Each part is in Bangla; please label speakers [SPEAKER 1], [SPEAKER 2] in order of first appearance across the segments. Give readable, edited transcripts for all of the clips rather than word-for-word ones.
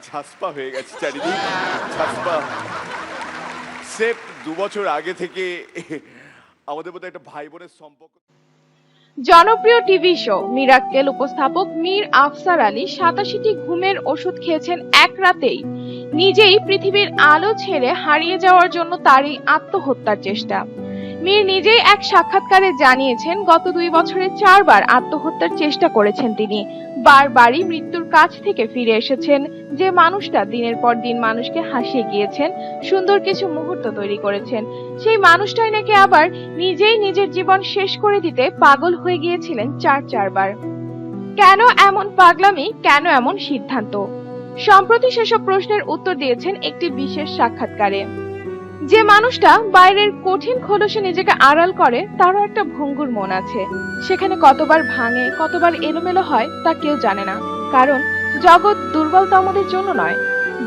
[SPEAKER 1] ঝাসপা হয়ে গেছে চারিদিক, ঝাসপা। সেফ 2 বছর আগে থেকে আমাদের মধ্যে একটা ভাই বোনের সম্পর্ক।
[SPEAKER 2] জনপ্রিয় টিভি শো মিরাক্কেল উপস্থাপক মীর আফসার আলী ৮৭টি ঘুমের ওষুধ খেয়েছেন এক রাতেই। নিজেই পৃথিবীর আলো ছেড়ে হারিয়ে যাওয়ার জন্য তারই আত্মহত্যার চেষ্টা। মীর নিজেই এক সাক্ষাৎকারে জানিয়েছেন, গত 2 বছরে 4 বার আত্মহত্যার চেষ্টা করেছেন তিনি। বারবারই মৃত্যুর কাছ থেকে ফিরে এসেছেন। যে মানুষটা দিনের পর দিন মানুষকে হাসিয়ে গিয়েছেন, সুন্দর কিছু মুহূর্ত তৈরি করেছেন, সেই মানুষটাই নাকি আবার নিজেই নিজের জীবন শেষ করে দিতে পাগল হয়ে গিয়েছিলেন 4 বার। কেন এমন পাগলামি, কেন এমন সিদ্ধান্ত? সম্প্রতি সেসব প্রশ্নের উত্তর দিয়েছেন একটি বিশেষ সাক্ষাৎকারে। যে মানুষটা বাইরের কঠিন খোলসে নিজেকে আড়াল করে, তারও একটা ভঙ্গুর মন আছে। সেখানে কতবার ভাঙে, কতবার এলোমেলো হয় তা কেউ জানে না। কারণ জগৎ দুর্বলতমদের জন্য নয়।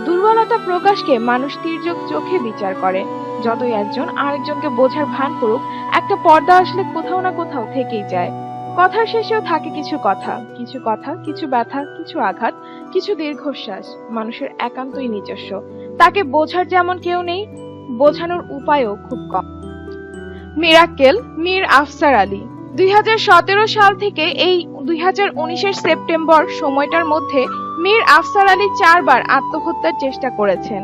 [SPEAKER 2] দুর্বলতা প্রকাশকে মানুষ তির্যক চোখে বিচার করে। যতই একজন আরেকজনকে বোঝার ভান করুক, একটা পর্দা আসলে কোথাও না কোথাও থেকেই যায়। কথার শেষেও থাকে কিছু কথা, কিছু ব্যথা, কিছু আঘাত, কিছু দীর্ঘশ্বাস। মানুষের একান্তই নিজস্ব। তাকে বোঝার যেমন কেউ নেই, বোঝানোর উপায়ও খুব কম। মিরাক্কেল মীর আফসার আলী 2017 সাল থেকে এই 2019-এর সেপ্টেম্বর সময়টার মধ্যে মীর আফসার আলী 4 বার আত্মহত্যার চেষ্টা করেছেন।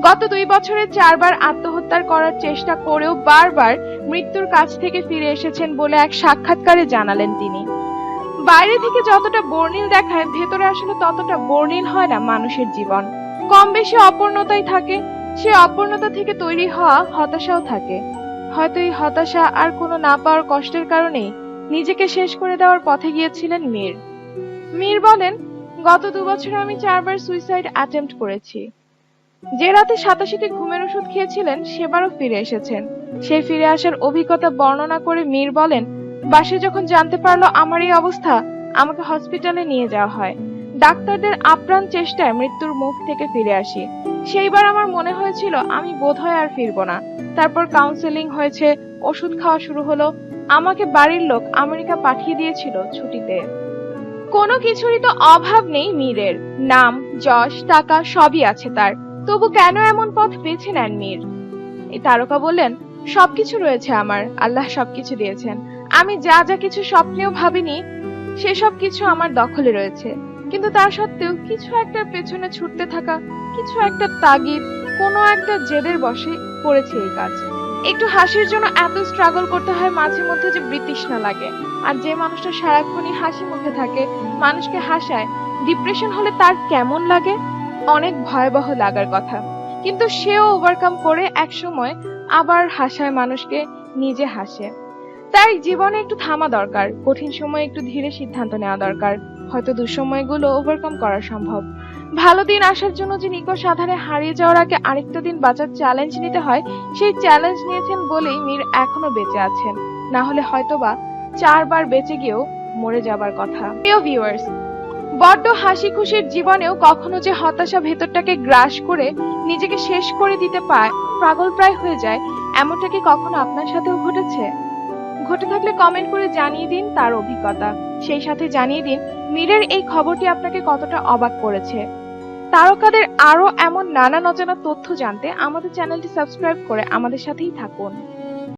[SPEAKER 2] গত 2 বছরে 4 বার আত্মহত্যা করার চেষ্টা করেও বারবার মৃত্যুর কাছ থেকে ফিরে এসেছেন বলে এক সাক্ষাৎকারে জানালেন তিনি। বাইরে থেকে যতটা বর্ণিল দেখায়, ভেতরে আসলে ততটা বর্ণিল হয় না মানুষের জীবন। কম বেশি অপূর্ণতাই থাকে। সে অপূর্ণতা থেকে তৈরি হওয়া হতাশাও থাকে। হয়তো এই হতাশা আর কোনো না পাওয়ার কষ্টের কারণেই নিজেকে শেষ করে দেওয়ার পথে গিয়েছিলেন মীর। মীর বলেন, গত 2 বছরে আমি 4 বার সুইসাইড অ্যাটেম্প্ট করেছি। যে রাতে ৮৭টি ঘুমের ওষুধ খেয়েছিলেন, সেবারও ফিরে এসেছেন। সেই ফিরে আসার অভিজ্ঞতা বর্ণনা করে মীর বলেন, বাসে যখন জানতে পারলো আমার এই অবস্থা, আমাকে হসপিটালে নিয়ে যাওয়া হয়। ডাক্তারদের আপ্রাণ চেষ্টায় মৃত্যুর মুখ থেকে ফিরে আসি। সেইবার আমার মনে হয়েছিল আমি বোধহয় আর ফিরবো না। তারপর কাউন্সেলিং হয়েছে, ওষুধ খাওয়া শুরু হলো। আমাকে বাড়ির লোক আমেরিকা পাঠিয়ে দিয়েছিল ছুটিতে। কোনো কিছুরই তো অভাব নেই মীরের। নাম, যশ, টাকা সবই আছে তার। তবু কেন এমন পথ বেছে নেন মীর? এই তারকা বললেন, সবকিছু রয়েছে আমার, আল্লাহ সবকিছু দিয়েছেন। আমি যা যা কিছু স্বপ্নেও ভাবিনি, সেসব কিছু আমার দখলে রয়েছে। কিন্তু তা সত্ত্বেও কিছু একটা পেছনে ছুটতে থাকা, কিছু একটা তাগিদ, কোনো একটা জেদের বশে করেছে এই কাজ। একটু হাসির জন্য এত স্ট্রাগল করতে হয় মাঝে মধ্যে যে বিতৃষ্ণা লাগে। আর যে মানুষটা সারাক্ষণই হাসি মুখে থাকে, মানুষকে হাসায়, ডিপ্রেশন হলে তার কেমন লাগে? অনেক ভয়াবহ লাগার কথা। কিন্তু সেও ওভারকাম করে একসময় আবার হাসায় মানুষকে, নিজে হাসে। তাই জীবনে একটু থামা দরকার, কঠিন সময়ে একটু ধীরে সিদ্ধান্ত নেওয়া দরকার। হয়তো দুঃসময়গুলো ওভারকাম করা সম্ভব। ভালো দিন আসার জন্য যে নিকষ আধারে হারিয়ে যাওয়ার আগে আরেকটা দিন বাঁচার চ্যালেঞ্জ নিতে হয়, সেই চ্যালেঞ্জ নিয়েছেন বলেই মীর এখনো বেঁচে আছেন। না হলে হয়তোবা 4 বার বেঁচে গিয়েও মরে যাবার কথা। প্রিয় ভিউয়ার্স, বড্ড হাসি খুশির জীবনেও কখনো যে হতাশা ভেতরটাকে গ্রাস করে নিজেকে শেষ করে দিতে পায়, পাগল প্রায় হয়ে যায়, এমনটা কি কখনো আপনার সাথেও ঘটেছে? ঘটে থাকলে কমেন্ট করে জানিয়ে দিন তার অভিজ্ঞতা। সেই সাথে জানিয়ে দিন মীরের এই খবরটি আপনাকে কতটা অবাক করেছে। তারকাদের আরো এমন নানা অজানা তথ্য জানতে আমাদের চ্যানেলটি সাবস্ক্রাইব করে আমাদের সাথেই থাকুন।